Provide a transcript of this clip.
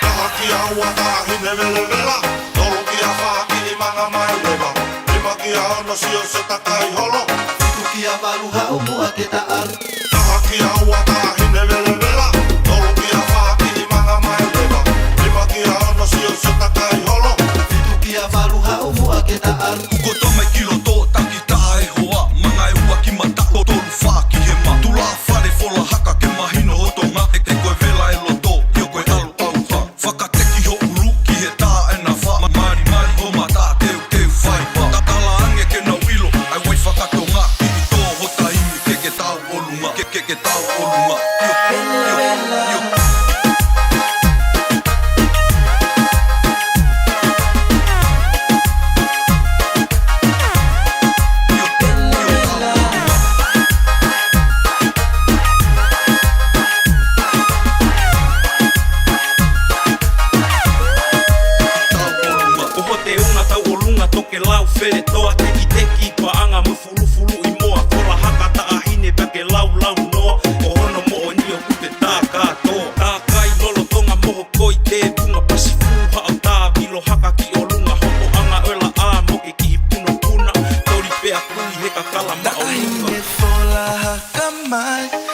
Tahakia uata hine vele vela, tolukia whakiri manga mai lewa. Imakia ono sio se takai holo, Tukia valuha umua ketä al. tahakia uata hine vele vela, tolukia whakiri manga mai lewa. Imakia ono sio se takai holo, Tukia valuha umua ketä al. Kuko tome kilo to taki taha e hoa. Manga e hua ki mata o tolu whaki he ma. Tula whare fola haka ke mahino hotonga. E te koe vela e loto, io koe alu au ha. Whakateki ho uru ki he tā e na wha. Mari mari o ma tā teu teu whai wha. Tala ange ke nau ilo, ai wai whakatonga. Imi tō hota imi ke tau olunga. Ke tau olunga. Yo. Oho te unga tau o lunga toke lau where toa teki teki pa anga mu fulu fulu i moa. Kola haka ta ahine pake lau lau noa. O hono mo o nio ku te tā kātoa. Tā kai lolo tonga moho koi te bunga pasi fuha o tā vilo haka ki o lunga. Hoko anga oela a moke ki i puna puna. Tori pea kui heka kala ma o lunga. Tainge fola hakamai.